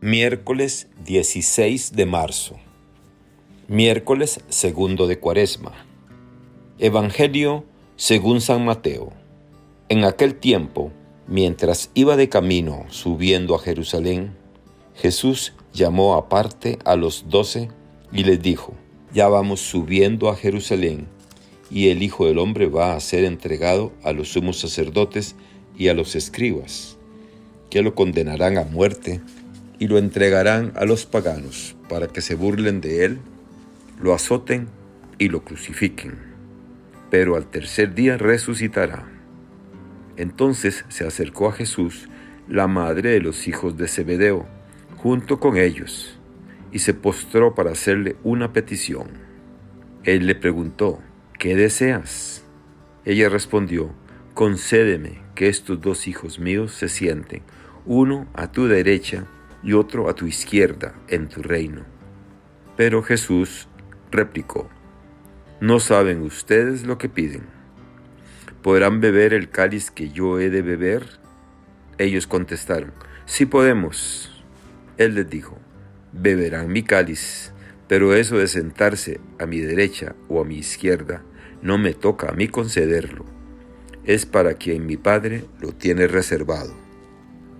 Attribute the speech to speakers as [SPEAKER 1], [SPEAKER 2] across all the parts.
[SPEAKER 1] Miércoles 16 de marzo. Miércoles segundo de Cuaresma. Evangelio según San Mateo. En aquel tiempo, mientras iba de camino subiendo a Jerusalén, Jesús llamó aparte a los 12 y les dijo: Ya vamos subiendo a Jerusalén, y el Hijo del Hombre va a ser entregado a los sumos sacerdotes y a los escribas, que lo condenarán a muerte y lo entregarán a los paganos para que se burlen de él, lo azoten y lo crucifiquen. Pero al tercer día resucitará. Entonces se acercó a Jesús la madre de los hijos de Zebedeo, junto con ellos, y se postró para hacerle una petición. Él le preguntó: ¿Qué deseas? Ella respondió: Concédeme que estos 2 hijos míos se sienten, uno a tu derecha y otro a tu izquierda, en tu reino. Pero Jesús replicó: ¿No saben ustedes lo que piden? ¿Podrán beber el cáliz que yo he de beber? Ellos contestaron: Sí podemos. Él les dijo: Beberán mi cáliz, pero eso de sentarse a mi derecha o a mi izquierda no me toca a mí concederlo. Es para quien mi Padre lo tiene reservado.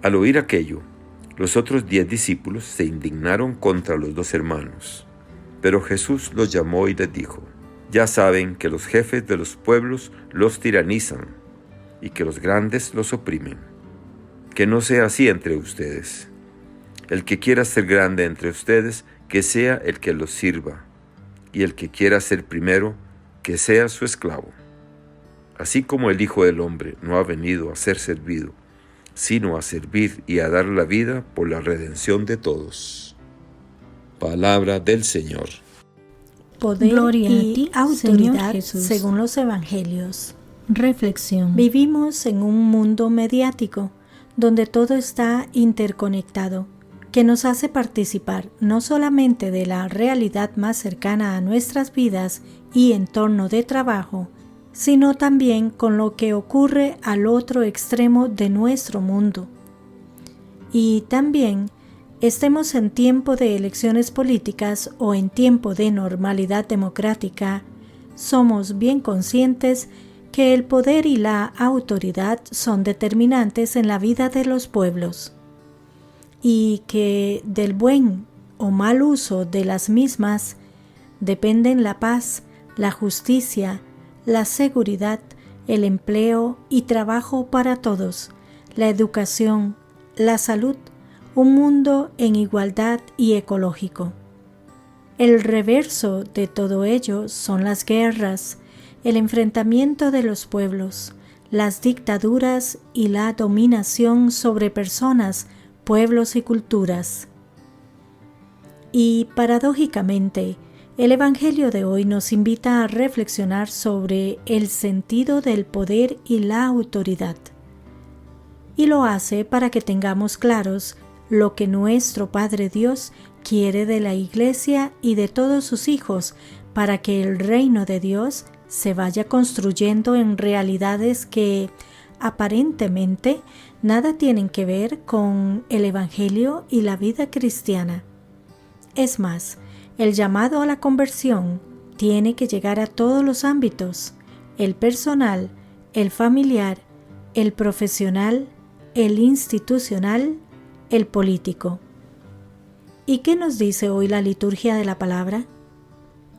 [SPEAKER 1] Al oír aquello, los otros 10 discípulos se indignaron contra los 2 hermanos. Pero Jesús los llamó y les dijo: Ya saben que los jefes de los pueblos los tiranizan y que los grandes los oprimen. Que no sea así entre ustedes. El que quiera ser grande entre ustedes, que sea el que los sirva, y el que quiera ser primero, que sea su esclavo. Así como el Hijo del Hombre no ha venido a ser servido, sino a servir y a dar la vida por la redención de todos. Palabra del Señor.
[SPEAKER 2] Poder
[SPEAKER 3] Gloria
[SPEAKER 2] y
[SPEAKER 3] a ti,
[SPEAKER 2] autoridad
[SPEAKER 3] Señor Jesús.
[SPEAKER 2] según los evangelios.
[SPEAKER 3] Reflexión.
[SPEAKER 2] Vivimos en un mundo mediático donde todo está interconectado, que nos hace participar no solamente de la realidad más cercana a nuestras vidas y entorno de trabajo, sino también con lo que ocurre al otro extremo de nuestro mundo. Y también, estemos en tiempo de elecciones políticas o en tiempo de normalidad democrática, somos bien conscientes que el poder y la autoridad son determinantes en la vida de los pueblos, y que del buen o mal uso de las mismas dependen la paz, la justicia, la seguridad, el empleo y trabajo para todos, la educación, la salud, un mundo en igualdad y ecológico. El reverso de todo ello son las guerras, el enfrentamiento de los pueblos, las dictaduras y la dominación sobre personas, pueblos y culturas. Y paradójicamente, el Evangelio de hoy nos invita a reflexionar sobre el sentido del poder y la autoridad. Y lo hace para que tengamos claros lo que nuestro Padre Dios quiere de la Iglesia y de todos sus hijos, para que el reino de Dios se vaya construyendo en realidades que aparentemente nada tienen que ver con el Evangelio y la vida cristiana. Es más, el llamado a la conversión tiene que llegar a todos los ámbitos: el personal, el familiar, el profesional, el institucional, el político. ¿Y qué nos dice hoy la liturgia de la palabra?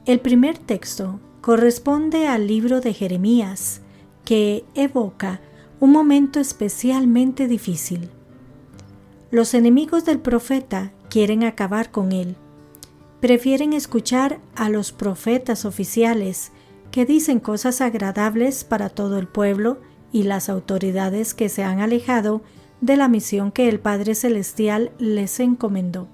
[SPEAKER 2] El primer texto corresponde al libro de Jeremías, que evoca un momento especialmente difícil. Los enemigos del profeta quieren acabar con él. Prefieren escuchar a los profetas oficiales que dicen cosas agradables para todo el pueblo y las autoridades que se han alejado de la misión que el Padre Celestial les encomendó.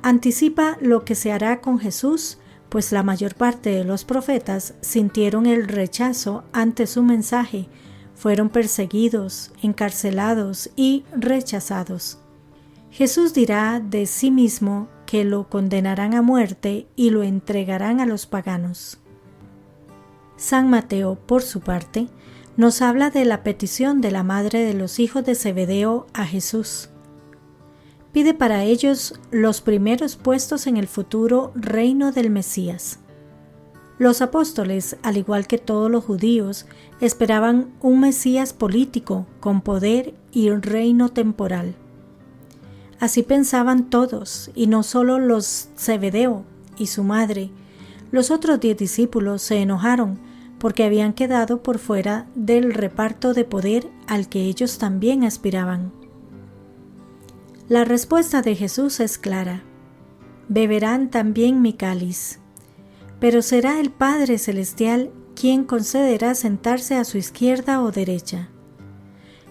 [SPEAKER 2] Anticipa lo que se hará con Jesús, pues la mayor parte de los profetas sintieron el rechazo ante su mensaje, fueron perseguidos, encarcelados y rechazados. Jesús dirá de sí mismo que lo condenarán a muerte y lo entregarán a los paganos. San Mateo, por su parte, nos habla de la petición de la madre de los hijos de Zebedeo a Jesús. pide para ellos los primeros puestos en el futuro reino del Mesías. Los apóstoles, al igual que todos los judíos, esperaban un Mesías político con poder y un reino temporal. Así pensaban todos, y no solo los Zebedeo y su madre. Los otros 10 discípulos se enojaron porque habían quedado por fuera del reparto de poder al que ellos también aspiraban. La respuesta de Jesús es clara: beberán también mi cáliz, pero será el Padre Celestial quien concederá sentarse a su izquierda o derecha.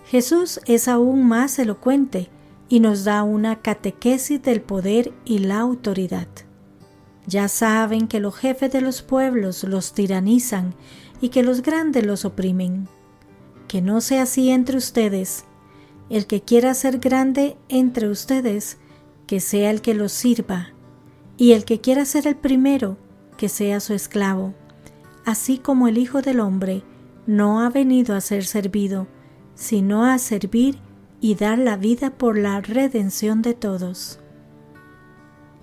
[SPEAKER 2] Jesús es aún más elocuente y nos da una catequesis del poder y la autoridad. Ya saben que los jefes de los pueblos los tiranizan y que los grandes los oprimen. Que no sea así entre ustedes. El que quiera ser grande entre ustedes, que sea el que los sirva, y el que quiera ser el primero, que sea su esclavo, así como el Hijo del Hombre no ha venido a ser servido, sino a servir y dar la vida por la redención de todos.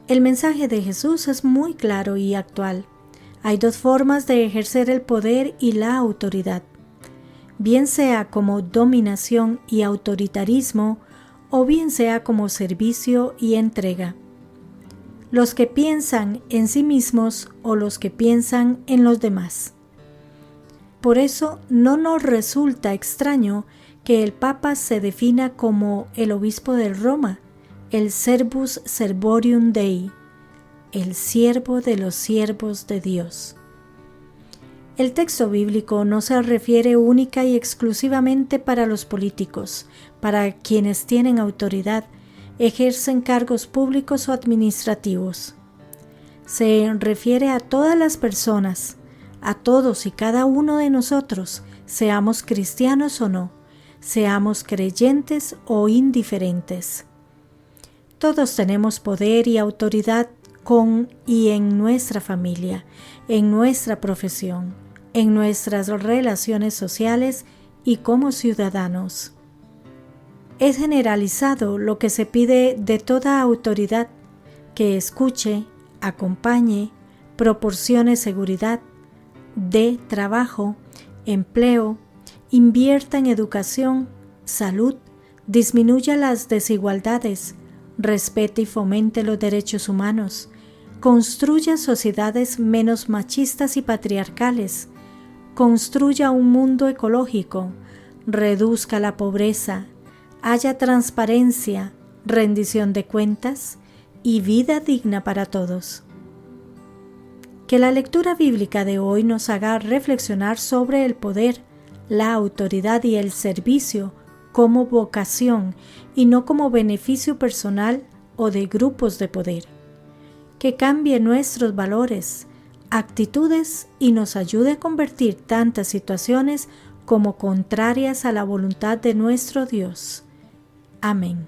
[SPEAKER 2] El mensaje de Jesús es muy claro y actual. Hay 2 formas de ejercer el poder y la autoridad, bien sea como dominación y autoritarismo, o bien sea como servicio y entrega. Los que piensan en sí mismos o los que piensan en los demás. Por eso no nos resulta extraño que el Papa se defina como el obispo de Roma, el Servus Servorium Dei, el siervo de los siervos de Dios. El texto bíblico no se refiere única y exclusivamente para los políticos, para quienes tienen autoridad, ejercen cargos públicos o administrativos. Se refiere a todas las personas, a todos y cada uno de nosotros, seamos cristianos o no, seamos creyentes o indiferentes. Todos tenemos poder y autoridad con y en nuestra familia, en nuestra profesión, en nuestras relaciones sociales y como ciudadanos. Es generalizado lo que se pide de toda autoridad: que escuche, acompañe, proporcione seguridad, dé trabajo, empleo, invierta en educación, salud, disminuya las desigualdades, respete y fomente los derechos humanos, construya sociedades menos machistas y patriarcales, construya un mundo ecológico, reduzca la pobreza, haya transparencia, rendición de cuentas y vida digna para todos. Que la lectura bíblica de hoy nos haga reflexionar sobre el poder, la autoridad y el servicio como vocación y no como beneficio personal o de grupos de poder. Que cambie nuestros valores, actitudes y nos ayude a convertir tantas situaciones como contrarias a la voluntad de nuestro Dios. Amén.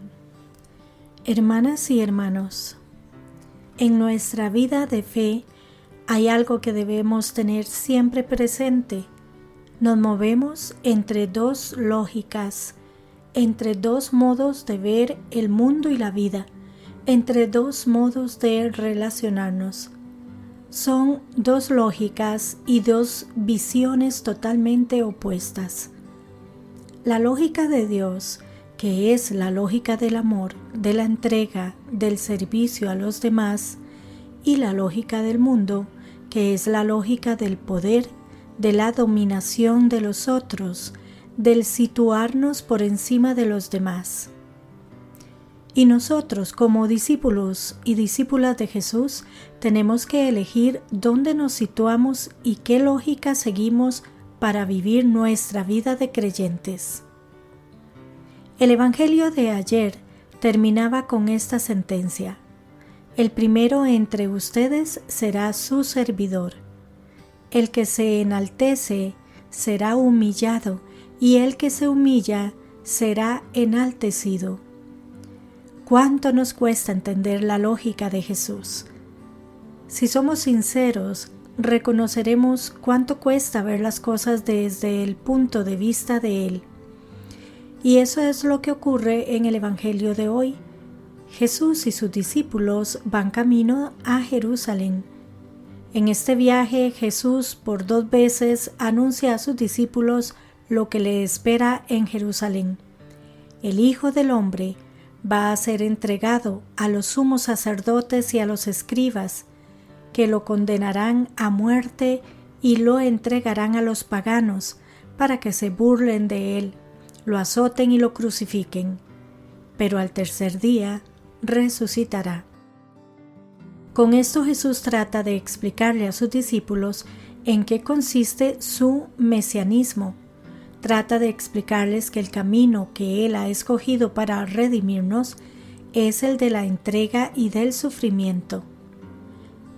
[SPEAKER 2] Hermanas y hermanos, en nuestra vida de fe hay algo que debemos tener siempre presente. Nos movemos entre 2 lógicas, entre 2 modos de ver el mundo y la vida, entre 2 modos de relacionarnos. Son 2 lógicas y 2 visiones totalmente opuestas. La lógica de Dios, que es la lógica del amor, de la entrega, del servicio a los demás, y la lógica del mundo, que es la lógica del poder, de la dominación de los otros, del situarnos por encima de los demás. Y nosotros, como discípulos y discípulas de Jesús, tenemos que elegir dónde nos situamos y qué lógica seguimos para vivir nuestra vida de creyentes. El Evangelio de ayer terminaba con esta sentencia: el primero entre ustedes será su servidor. El que se enaltece será humillado, y el que se humilla será enaltecido. ¿Cuánto nos cuesta entender la lógica de Jesús? Si somos sinceros, reconoceremos cuánto cuesta ver las cosas desde el punto de vista de Él. Y eso es lo que ocurre en el Evangelio de hoy. Jesús y sus discípulos van camino a Jerusalén. En este viaje, Jesús por 2 veces anuncia a sus discípulos lo que le espera en Jerusalén. El Hijo del Hombre va a ser entregado a los sumos sacerdotes y a los escribas, que lo condenarán a muerte y lo entregarán a los paganos para que se burlen de él, lo azoten y lo crucifiquen. Pero al tercer día resucitará. Con esto Jesús trata de explicarle a sus discípulos en qué consiste su mesianismo. Trata de explicarles que el camino que Él ha escogido para redimirnos es el de la entrega y del sufrimiento.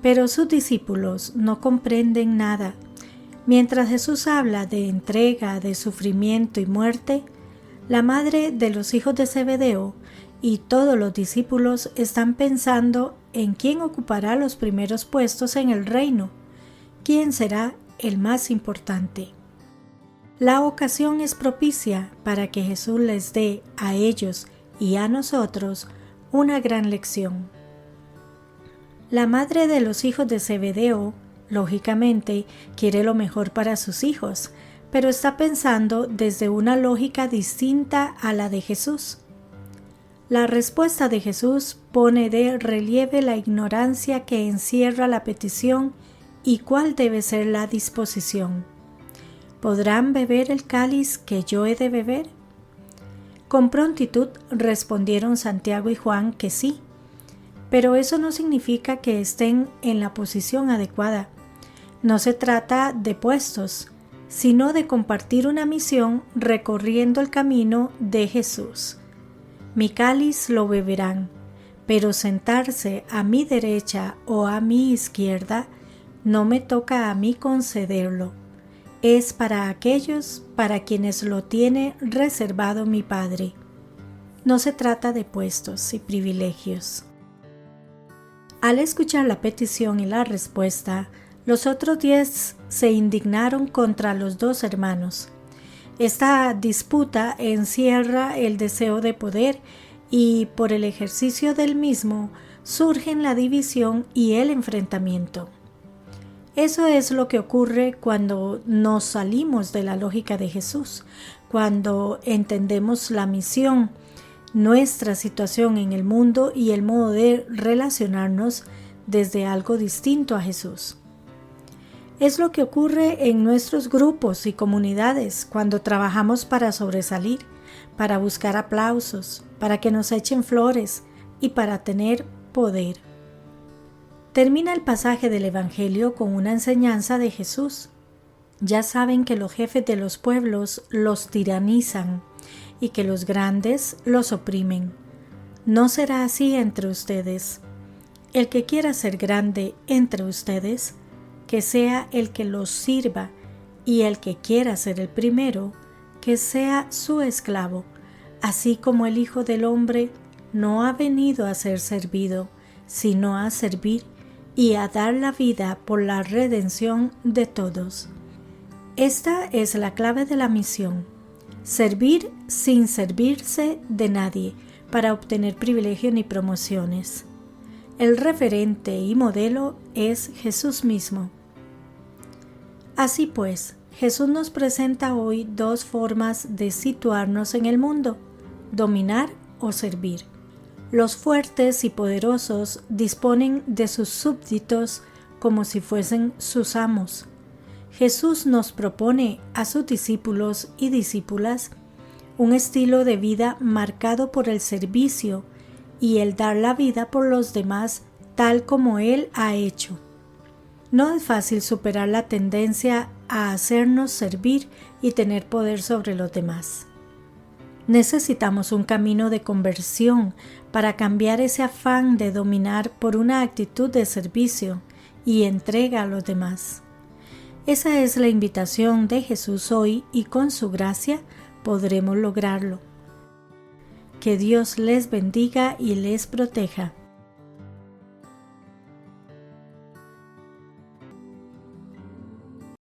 [SPEAKER 2] Pero sus discípulos no comprenden nada. Mientras Jesús habla de entrega, de sufrimiento y muerte, la madre de los hijos de Zebedeo y todos los discípulos están pensando en quién ocupará los primeros puestos en el reino, quién será el más importante. La ocasión es propicia para que Jesús les dé a ellos y a nosotros una gran lección. La madre de los hijos de Zebedeo, lógicamente, quiere lo mejor para sus hijos, pero está pensando desde una lógica distinta a la de Jesús. La respuesta de Jesús pone de relieve la ignorancia que encierra la petición y cuál debe ser la disposición. ¿Podrán beber el cáliz que yo he de beber? Con prontitud respondieron Santiago y Juan que sí, pero eso no significa que estén en la posición adecuada. No se trata de puestos, sino de compartir una misión recorriendo el camino de Jesús. Mi cáliz lo beberán, pero sentarse a mi derecha o a mi izquierda no me toca a mí concederlo. Es para aquellos para quienes lo tiene reservado mi Padre. No se trata de puestos y privilegios. Al escuchar la petición y la respuesta, los otros 10 se indignaron contra los 2 hermanos. Esta disputa encierra el deseo de poder y por el ejercicio del mismo surgen la división y el enfrentamiento. Eso es lo que ocurre cuando nos salimos de la lógica de Jesús, cuando entendemos la misión, nuestra situación en el mundo y el modo de relacionarnos desde algo distinto a Jesús. Es lo que ocurre en nuestros grupos y comunidades cuando trabajamos para sobresalir, para buscar aplausos, para que nos echen flores y para tener poder. Termina el pasaje del Evangelio con una enseñanza de Jesús. Ya saben que los jefes de los pueblos los tiranizan y que los grandes los oprimen. No será así entre ustedes. El que quiera ser grande entre ustedes, que sea el que los sirva, y el que quiera ser el primero, que sea su esclavo, así como el Hijo del Hombre no ha venido a ser servido, sino a servir y a dar la vida por la redención de todos. Esta es la clave de la misión: servir sin servirse de nadie para obtener privilegio ni promociones. El referente y modelo es Jesús mismo. Así pues, Jesús nos presenta hoy 2 formas de situarnos en el mundo: dominar o servir. Los fuertes y poderosos disponen de sus súbditos como si fuesen sus amos. Jesús nos propone a sus discípulos y discípulas un estilo de vida marcado por el servicio y el dar la vida por los demás tal como Él ha hecho. No es fácil superar la tendencia a hacernos servir y tener poder sobre los demás. Necesitamos un camino de conversión para cambiar ese afán de dominar por una actitud de servicio y entrega a los demás. Esa es la invitación de Jesús hoy y con su gracia podremos lograrlo. Que Dios les bendiga y les proteja.